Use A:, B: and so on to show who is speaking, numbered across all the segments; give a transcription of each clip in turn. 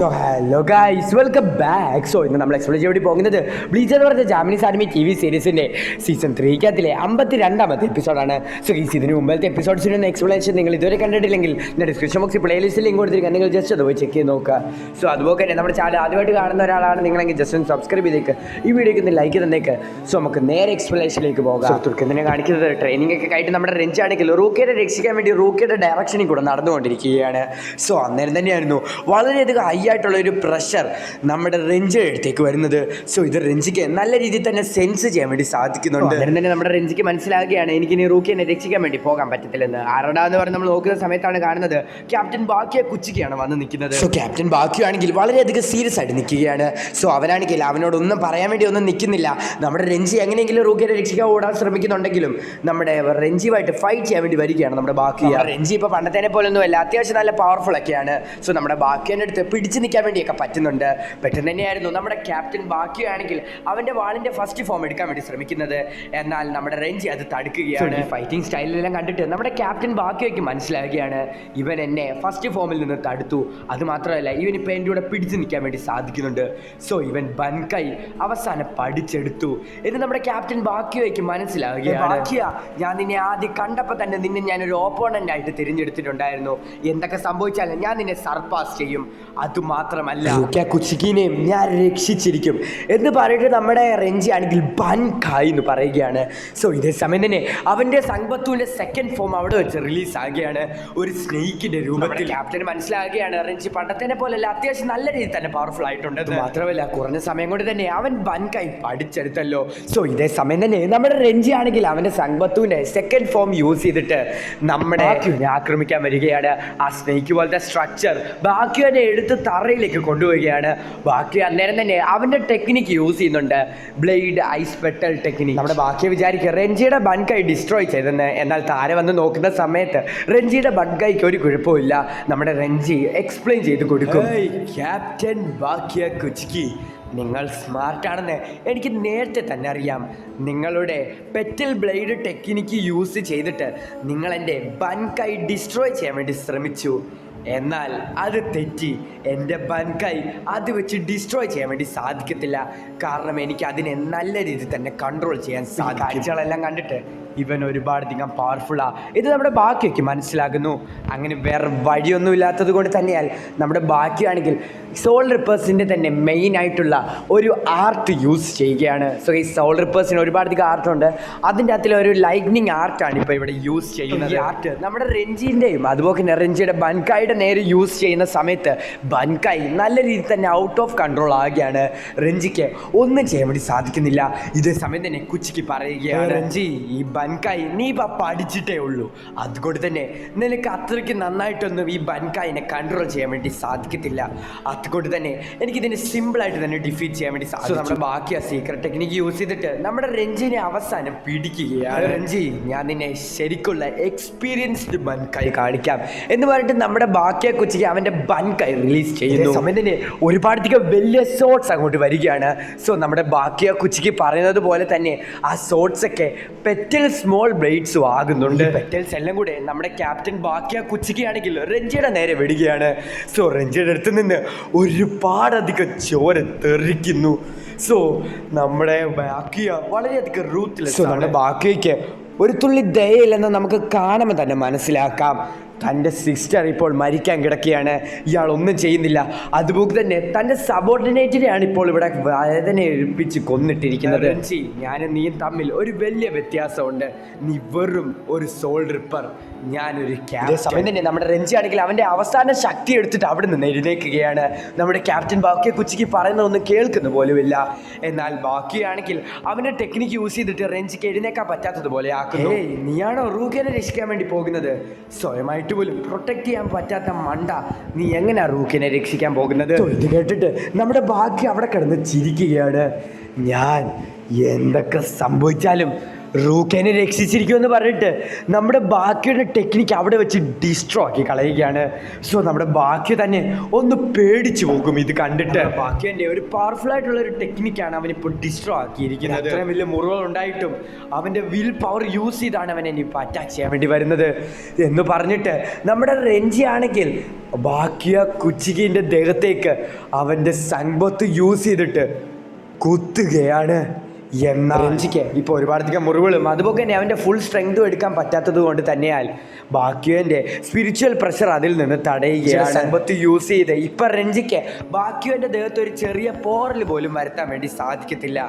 A: So hello guys, welcome back. So ഇന്ന് നമ്മൾ explore ചെയ്ത് പോകുന്നത് ബ്ലീച്ച് എന്ന് പറഞ്ഞ ജാപ്പനീസ് ആനിമി TV സീരീസിൻ്റെ സീസൺ 3 52ാമത്തെ എപ്പിസോഡാണ്. സോ ഈ ഇതിന് മുമ്പത്തെ എപ്പിസോഡ്സിൻ്റെ എക്സ്പ്ലനേഷൻ നിങ്ങൾ ഇതുവരെ കണ്ടിട്ടില്ലെങ്കിൽ ഞാൻ ഡിസ്ക്രിപ്ഷൻ ബോക്സിൽ പ്ലേലിസ്റ്റിൽ ലിങ്ക് കൊടുത്തിരിക്കുക, നിങ്ങൾ ജസ്റ്റ് അത് പോയി ചെക്ക് ചെയ്ത് നോക്കുക. സോ അതുപോലെ തന്നെ നമ്മുടെ ചാനൽ ആദ്യമായിട്ട് കാണുന്ന ഒരാളാണ് നിങ്ങളെങ്കിൽ ജസ്റ്റ് ഒന്ന് സബ്സ്ക്രൈബ് ചെയ്തേക്ക്, ഈ വീഡിയോക്ക് ഒന്ന് ലൈക്ക് തന്നേക്ക്. സോ നമുക്ക് നേരെ എക്സ്പ്ലനേഷനിലേക്ക് പോകാം. തുർക്കെന്തിനെ കാണിക്കുന്നത് ട്രെയിനിങ് ഒക്കെ ആയിട്ട് നമ്മുടെ റെഞ്ച് ആണെങ്കിൽ റൂക്കിയെ രക്ഷിക്കാൻ വേണ്ടി റൂക്കിയുടെ ഡയറക്ഷനിൽ കൂടെ നടന്നുകൊണ്ടിരിക്കുകയാണ്. സോ അന്നേരം തന്നെയായിരുന്നു വളരെയധികം ആയിട്ടുള്ള ഒരു പ്രഷർ നമ്മുടെ റെഞ്ചിയുടെ അടുത്തേക്ക് വരുന്നത്. സോ ഇത് റെഞ്ചിക്ക് നല്ല രീതിയിൽ തന്നെ സെൻസ് ചെയ്യാൻ വേണ്ടി സാധിക്കുന്നുണ്ട്. അന്നേരം തന്നെ നമ്മുടെ റെഞ്ചിക്ക് മനസ്സിലാകുകയാണ് എനിക്കിനി റൂക്കിയെ രക്ഷിക്കാൻ വേണ്ടി പോകാൻ പറ്റത്തില്ലെന്ന്. ആരടാന്ന് പറഞ്ഞ് നമ്മൾ നോക്കുന്ന സമയത്താണ് കാണുന്നത് ക്യാപ്റ്റൻ ബാക്കിയ കുച്ചിക്കാണ് വന്ന് നിൽക്കുന്നത്. സോ ക്യാപ്റ്റൻ ബാക്കിയ ആണെങ്കിൽ വളരെയധികം സീരിയസ് ആയിട്ട് നിൽക്കുകയാണ്. സോ അവനാണെങ്കിൽ അവനോടൊന്നും പറയാൻ വേണ്ടി ഒന്നും നിൽക്കുന്നില്ല. നമ്മുടെ റെഞ്ചി എങ്ങനെയെങ്കിലും റൂക്കിയെ രക്ഷിക്കാൻ ഓടാൻ ശ്രമിക്കുന്നുണ്ടെങ്കിലും നമ്മുടെ റെഞ്ചിയുമായിട്ട് ഫൈറ്റ് ചെയ്യാൻ വേണ്ടി വരികയാണ് നമ്മുടെ ബാക്കിയ. റെഞ്ചി ഇപ്പോൾ പണ്ടത്തേനെ പോലൊന്നുമല്ല, അത്യാവശ്യം നല്ല പവർഫുൾ ഒക്കെയാണ്. സോ നമ്മുടെ ബാക്കിയൻ്റെ അടുത്ത് പിടിച്ച് നിൽക്കാൻ വേണ്ടിയൊക്കെ പറ്റുന്നുണ്ട്. പെട്ടെന്ന് തന്നെയായിരുന്നു നമ്മുടെ ക്യാപ്റ്റൻ ബാക്കിയാണെങ്കിൽ അവൻ്റെ വാളിൻ്റെ ഫസ്റ്റ് ഫോം എടുക്കാൻ വേണ്ടി ശ്രമിക്കുന്നത്. എന്നാൽ നമ്മുടെ റെഞ്ചി അത് തടുക്കുകയാണ്. ഫൈറ്റിംഗ് സ്റ്റൈലിലെല്ലാം കണ്ടിട്ട് നമ്മുടെ ക്യാപ്റ്റൻ ബാക്കിയൊക്കെ മനസ്സിലാകുകയാണ് ഇവൻ എന്നെ ഫസ്റ്റ് ഫോമിൽ നിന്ന് തടുത്തു, അതുമാത്രമല്ല ഇവൻ ഇപ്പം എൻ്റെ കൂടെ പിടിച്ച് നിൽക്കാൻ വേണ്ടി സാധിക്കുന്നുണ്ട്. സോ ഇവൻ ബൻകൈ അവസാനം പഠിച്ചെടുത്തു എന്ന് നമ്മുടെ ക്യാപ്റ്റൻ ബാക്കിയോയ്ക്ക് മനസ്സിലാവുകയാണ്. ബാക്കിയ, ഞാൻ നിന്നെ ആദ്യം കണ്ടപ്പോൾ തന്നെ നിന്നെ ഞാനൊരു ഓപ്പോണൻ്റ് ആയിട്ട് തിരഞ്ഞെടുത്തിട്ടുണ്ടായിരുന്നു. എന്തൊക്കെ സംഭവിച്ചാലും ഞാൻ നിന്നെ സർപ്പാസ് ചെയ്യും, അതുമാത്രമല്ല കുച്ചിക്കിനെയും ഞാൻ രക്ഷിച്ചിരിക്കും എന്ന് പറഞ്ഞിട്ട് നമ്മുടെ റെഞ്ചി ആണെങ്കിൽ ബൻകായ് എന്ന് പറയുകയാണ്. സോ ഇതേ സമയം തന്നെ അവൻ്റെ സംഘബത്തുവിൻ്റെ സെക്കൻഡ് ഫോം അവിടെ വെച്ച് റിലീസ് ആകുകയാണ്, ഒരു സ്നേഹിക്കിൻ്റെ രൂപത്തിൽ. ക്യാപ്റ്റന് മനസ്സിലാകുകയാണ് റെഞ്ചി പണ്ടത്തേനെ പോലെയല്ല, അത്യാവശ്യം നല്ല രീതിയിൽ തന്നെ പവർഫുൾ ആയിട്ടുണ്ട്. മാത്രമല്ല കുറഞ്ഞ സമയം കൊണ്ട് തന്നെ അവൻ ബൻകായ് പഠിച്ചെടുത്തല്ലോ. സോ ഇതേ സമയം തന്നെ നമ്മുടെ റെഞ്ചി ആണെങ്കിൽ അവൻ്റെ സംഘബത്തുവിൻ്റെ സെക്കൻഡ് ഫോം യൂസ് ചെയ്തിട്ട് നമ്മുടെ ആക്രമിക്കാൻ വരികയാണ്. ആ സ്നേഹിക്ക് പോലത്തെ സ്ട്രക്ചർ ബാക്കിയെ എടുത്ത് തറയിലേക്ക് കൊണ്ടുപോവുകയാണ്. ബാക്കി അന്നേരം തന്നെ അവൻ്റെ ടെക്നിക്ക് യൂസ് ചെയ്യുന്നുണ്ട്, ബ്ലേഡ് ഐസ് പെട്ടൽ ടെക്നിക്ക്. നമ്മുടെ ബാക്കിയെ വിചാരിക്കുക റെഞ്ചിയുടെ ബൻകൈ ഡിസ്ട്രോയ് ചെയ്തെന്ന്. എന്നാൽ താര വന്ന് നോക്കുന്ന സമയത്ത് റെഞ്ചിയുടെ ബൻകൈക്ക് ഒരു കുഴപ്പമില്ല. നമ്മുടെ റെഞ്ചി എക്സ്പ്ലെയിൻ ചെയ്ത് കൊടുക്കും. ക്യാപ്റ്റൻ ബാക്കിയ കുച്ചിക്കി, നിങ്ങൾ സ്മാർട്ടാണെന്ന് എനിക്ക് നേരത്തെ തന്നെ അറിയാം. നിങ്ങളുടെ പെറ്റൽ ബ്ലേഡ് ടെക്നിക്ക് യൂസ് ചെയ്തിട്ട് നിങ്ങൾ എൻ്റെ ബൻകൈ ഡിസ്ട്രോയ് ചെയ്യാൻ വേണ്ടി ശ്രമിച്ചു. എന്നാൽ അത് തെറ്റി. എൻ്റെ ബൻകൈ അത് വെച്ച് ഡിസ്ട്രോയ് ചെയ്യാൻ വേണ്ടി സാധിക്കത്തില്ല, കാരണം എനിക്ക് അതിനെ നല്ല രീതിയിൽ തന്നെ കൺട്രോൾ ചെയ്യാൻ സാധിക്കും. കാഴ്ചകളെല്ലാം കണ്ടിട്ട് ഇവൻ ഒരുപാടധികം പവർഫുള്ളാണ്, ഇത് നമ്മുടെ ബാക്കിയൊക്കെ മനസ്സിലാകുന്നു. അങ്ങനെ വേറെ വഴിയൊന്നും ഇല്ലാത്തത് കൊണ്ട് തന്നെയാൽ നമ്മുടെ ബാക്കിയാണെങ്കിൽ സോൾ റിപ്പേഴ്സിൻ്റെ തന്നെ മെയിൻ ആയിട്ടുള്ള ഒരു ആർട്ട് യൂസ് ചെയ്യുകയാണ്. സോ ഈ സോൾ റിപ്പേഴ്സിന് ഒരുപാടധികം ആർട്ടുണ്ട്, അതിൻ്റെ അകത്തിലെ ഒരു ലൈറ്റ്നിങ് ആർട്ടാണ് ഇപ്പോൾ ഇവിടെ യൂസ് ചെയ്യുന്നത്. ഈ ആർട്ട് നമ്മുടെ റെഞ്ചിൻ്റെയും അതുപോലെ തന്നെ റെഞ്ചിയുടെ ബൻകായുടെ നേരെ യൂസ് ചെയ്യുന്ന സമയത്ത് ബൻകായ് നല്ല രീതിയിൽ തന്നെ ഔട്ട് ഓഫ് കൺട്രോൾ ആകുകയാണ്. റെഞ്ചിക്ക് ഒന്നും ചെയ്യാൻ വേണ്ടി സാധിക്കുന്നില്ല. ഇതേ സമയം തന്നെ കുച്ചിക്ക് പറയുകയാണ്, റെഞ്ചി ഈ ബൻകായ് നീ ഇപ്പം പഠിച്ചിട്ടേ ഉള്ളൂ, അതുകൊണ്ട് തന്നെ നിനക്ക് അത്രയ്ക്ക് നന്നായിട്ടൊന്നും ഈ ബൻകായിനെ കൺട്രോൾ ചെയ്യാൻ വേണ്ടി സാധിക്കത്തില്ല. അതുകൊണ്ട് തന്നെ എനിക്കിതിനെ സിമ്പിളായിട്ട് തന്നെ ഡിഫീറ്റ് ചെയ്യാൻ വേണ്ടി സാധിക്കും. നമ്മുടെ ബാക്കി ആ സീക്രട്ട് ടെക്നിക്ക് യൂസ് ചെയ്തിട്ട് നമ്മുടെ റെഞ്ചിനെ അവസാനം പിടിക്കുകയാണ്. റെഞ്ചി, ഞാൻ നിന്നെ ശരിക്കുള്ള എക്സ്പീരിയൻസ്ഡ് ബൻകായ് കാണിക്കാം എന്ന് പറഞ്ഞിട്ട് നമ്മുടെ ബാക്കിയെ കുച്ചിക്ക് അവൻ്റെ ബൻകായ് റിലീസ് ചെയ്യുന്നു. സമയം തന്നെ ഒരുപാടധികം വലിയ ഷോട്ട്സ് അങ്ങോട്ട് വരികയാണ്. സോ നമ്മുടെ ബാക്കിയെ കുച്ചിക്ക് പറയുന്നത് പോലെ തന്നെ ആ ഷോട്ട്സ് ഒക്കെ പെറ്റൽ സ്മോൾ ബ്ലേഡ്സും ആകുന്നുണ്ട്. പെറ്റൽസ് എല്ലാം കൂടെ നമ്മുടെ ക്യാപ്റ്റൻ ബാക്കിയ കുച്ചിക്കാണെങ്കിൽ റെഞ്ചിയുടെ നേരെ വിടുകയാണ്. സോ റെഞ്ചിയുടെ അടുത്ത് നിന്ന് ഒരുപാടധികം ചോര തെറിക്കുന്നു. സോ നമ്മുടെ ബാക്കിയ വളരെയധികം റൂത്ത്ലെസ്. നമ്മുടെ ബാക്കിയയ്ക്ക് ഒരു തുള്ളി ദയയില്ലെന്ന് നമുക്ക് കാണുമ്പോൾ തന്നെ മനസ്സിലാക്കാം. തൻ്റെ സിസ്റ്റർ ഇപ്പോൾ മരിക്കാൻ കിടക്കുകയാണ്, ഇയാൾ ഒന്നും ചെയ്യുന്നില്ല. അതുപോലെ തന്നെ തൻ്റെ സബോർഡിനേറ്റിനെയാണ് ഇപ്പോൾ ഇവിടെ വേദന എഴുപ്പിച്ച് കൊന്നിട്ടിരിക്കുന്നത്. റെഞ്ചി, ഞാനും നീയും തമ്മിൽ ഒരു വലിയ വ്യത്യാസമുണ്ട്. നീ വെറും ഒരു സോൾ റിപ്പർ, ഞാനൊരു ക്യാപ്റ്റൻ. സമയം തന്നെ നമ്മുടെ റെഞ്ചി ആണെങ്കിൽ അവൻ്റെ അവസാന ശക്തി എടുത്തിട്ട് അവിടെ നിന്ന് എഴുന്നേൽക്കുകയാണ്. നമ്മുടെ ക്യാപ്റ്റൻ ബാക്കിയെ കുച്ചിക്ക് പറയുന്നതൊന്നും കേൾക്കുന്ന പോലുമില്ല. എന്നാൽ ബാക്കിയാണെങ്കിൽ അവൻ്റെ ടെക്നിക്ക് യൂസ് ചെയ്തിട്ട് റെഞ്ചിക്ക് എഴുന്നേക്കാൻ പറ്റാത്തതുപോലെ ആക്കുന്നു. നീയാണോ റൂക്കിനെ രക്ഷിക്കാൻ വേണ്ടി പോകുന്നത്? സ്വയമായിട്ട് പോലും പ്രൊട്ടക്ട് ചെയ്യാൻ പറ്റാത്ത മണ്ട, നീ എങ്ങനെയാ റൂക്കിനെ രക്ഷിക്കാൻ പോകുന്നത്? ഇത് കേട്ടിട്ട് നമ്മുടെ ബാക്കി അവിടെ കിടന്ന് ചിരിക്കുകയാണ്. ഞാൻ എന്തൊക്കെ സംഭവിച്ചാലും റൂക്കേനെ രക്ഷിച്ചിരിക്കുമെന്ന് പറഞ്ഞിട്ട് നമ്മുടെ ബാക്കിയുടെ ടെക്നിക്ക് അവിടെ വെച്ച് ഡിസ്ട്രോ ആക്കി കളയുകയാണ്. സോ നമ്മുടെ ബാക്കി തന്നെ ഒന്ന് പേടിച്ചു പോകും ഇത് കണ്ടിട്ട്. ബാക്കിൻ്റെ ഒരു പവർഫുൾ ആയിട്ടുള്ള ഒരു ടെക്നിക്കാണ് അവനിപ്പോൾ ഡിസ്ട്രോ ആക്കിയിരിക്കുന്നത്. അത്രയും വലിയ മുറിവുകൾ ഉണ്ടായിട്ടും അവൻ്റെ വിൽ പവർ യൂസ് ചെയ്താണ് അവനെ ഇനിയിപ്പോൾ അറ്റാക്ക് ചെയ്യാൻ വേണ്ടി വരുന്നത് എന്ന് പറഞ്ഞിട്ട് നമ്മുടെ റെഞ്ചി ആണെങ്കിൽ ബാക്കിയ കുച്ചിക്കിൻ്റെ ദേഹത്തേക്ക് അവൻ്റെ സങ്ബത്ത് യൂസ് ചെയ്തിട്ട് കുത്തുകയാണ്. എന്നാൽ റെഞ്ചിക്ക് ഇപ്പോൾ ഒരുപാടധികം മുറിവുകളും അതുപോലെ തന്നെ അവൻ്റെ ഫുൾ സ്ട്രെങ്തും എടുക്കാൻ പറ്റാത്തത് കൊണ്ട് തന്നെയാൽ ബാക്കിയോൻ്റെ സ്പിരിച്വൽ പ്രഷർ അതിൽ നിന്ന് തടയുകയാണ്. സമ്പത്ത് യൂസ് ചെയ്ത് ഇപ്പം റെഞ്ചിക്ക് ബാക്കിയോൻ്റെ ദേഹത്ത് ഒരു ചെറിയ പോറൽ പോലും വരുത്താൻ വേണ്ടി സാധിക്കത്തില്ല.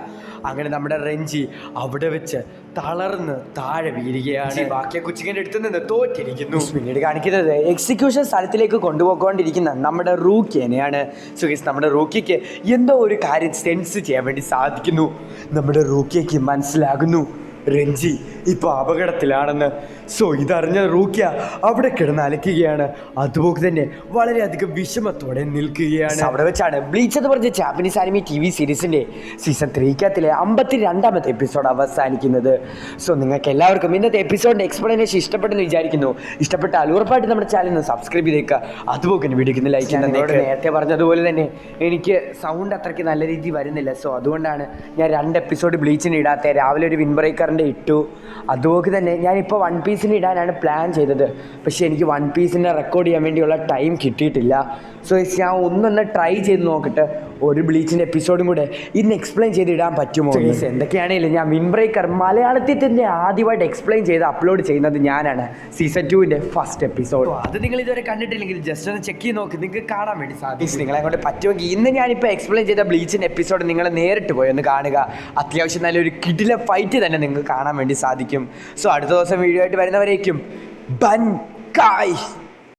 A: അങ്ങനെ നമ്മുടെ റെഞ്ചി അവിടെ വെച്ച് തളർന്ന് താഴെ വീഴുകയാണ്. ബാക്കിയ കുച്ചിക്കൻ്റെ അടുത്ത് നിന്ന് തോറ്റിരിക്കുന്നു. പിന്നീട് കാണിക്കുന്നത് എക്സിക്യൂഷൻ സ്ഥലത്തിലേക്ക് കൊണ്ടുപോയിക്കൊണ്ടിരിക്കുന്ന നമ്മുടെ റൂക്കിയെയാണ്. സോ നമ്മുടെ റൂക്കിക്ക് എന്തോ ഒരു കാര്യം സെൻസ് ചെയ്യാൻ വേണ്ടി സാധിക്കുന്നു. നമ്മുടെ റൂക്കിയയ്ക്ക് മനസ്സിലാകുന്നു രഞ്ജി ഇപ്പോൾ അപകടത്തിലാണെന്ന്. സോ ഇതറിഞ്ഞ റൂക്കിയ അവിടെ കിടന്ന് അലയ്ക്കുകയാണ്. അതുപോലെ തന്നെ വളരെയധികം വിഷമത്തോടെ നിൽക്കുകയാണ്. അവിടെ വെച്ചാണ് ബ്ലീച്ച് എന്ന് പറഞ്ഞ ജാപ്പനീസ് ആനിമി TV സീരീസിൻ്റെ സീസൺ 3 52ാമത്തെ എപ്പിസോഡ് അവസാനിക്കുന്നത്. സോ നിങ്ങൾക്ക് എല്ലാവർക്കും ഇന്നത്തെ എപ്പിസോഡിൻ്റെ എക്സ്പ്ലനേഷൻ ഇഷ്ടപ്പെട്ടെന്ന് വിചാരിക്കുന്നു. ഇഷ്ടപ്പെട്ടാൽ ഉറപ്പായിട്ട് നമ്മുടെ ചാനൽ സബ്സ്ക്രൈബ് ചെയ്തേക്കുക. അതുപോലെ തന്നെ വീഡിയോക്ക് ലൈക്ക് ചെയ്യാൻ. നേരത്തെ പറഞ്ഞതുപോലെ തന്നെ എനിക്ക് സൗണ്ട് അത്രയ്ക്ക് നല്ല രീതിയിൽ വരുന്നില്ല. സോ അതുകൊണ്ടാണ് ഞാൻ 2 എപ്പിസോഡ് ബ്ലീച്ചിന് ഇടാത്ത. രാവിലെ ഒരു വിൻ ബ്രേക്കറിൻ്റെ ഇട്ടു. അതുപോലെ തന്നെ ഞാനിപ്പോൾ വൺ പീസിന് ഇടാനാണ് പ്ലാൻ ചെയ്തത്. പക്ഷേ എനിക്ക് വൺ പീസിനെ റെക്കോർഡ് ചെയ്യാൻ വേണ്ടിയുള്ള ടൈം കിട്ടിയിട്ടില്ല. സോ ഞാൻ ഒന്നൊന്ന് ട്രൈ ചെയ്ത് നോക്കട്ടെ ഒരു ബ്ലീച്ചിൻ്റെ എപ്പിസോഡും കൂടെ ഇന്ന് എക്സ്പ്ലെയിൻ ചെയ്ത് ഇടാൻ പറ്റുമോ. എന്തൊക്കെയാണെങ്കിലും ഞാൻ വിൻ ബ്രേക്കർ മലയാളത്തിൽ തന്നെ ആദ്യമായിട്ട് എക്സ്പ്ലെയിൻ ചെയ്ത് അപ്ലോഡ് ചെയ്യുന്നത് ഞാനാണ്. Season 2 first episode. അത് നിങ്ങൾ ഇതുവരെ കണ്ടിട്ടില്ലെങ്കിൽ ജസ്റ്റ് ഒന്ന് ചെക്ക് ചെയ്ത് നോക്കി നിങ്ങൾക്ക് കാണാൻ വേണ്ടി സാധിക്കും. നിങ്ങളെ കൊണ്ട് പറ്റുമെങ്കിൽ ഇന്ന് ഞാനിപ്പോൾ എക്സ്പ്ലെയിൻ ചെയ്ത ബ്ലീച്ചിൻ്റെ എപ്പിസോഡ് നിങ്ങൾ നേരിട്ട് പോയി ഒന്ന് കാണുക. അത്യാവശ്യം നല്ലൊരു കിടില ഫൈറ്റ് തന്നെ നിങ്ങൾക്ക് കാണാൻ വേണ്ടി സാധിക്കും. സോ അടുത്ത ദിവസം വീഡിയോ ആയിട്ട് വരുന്നവരേക്കും ബൈ.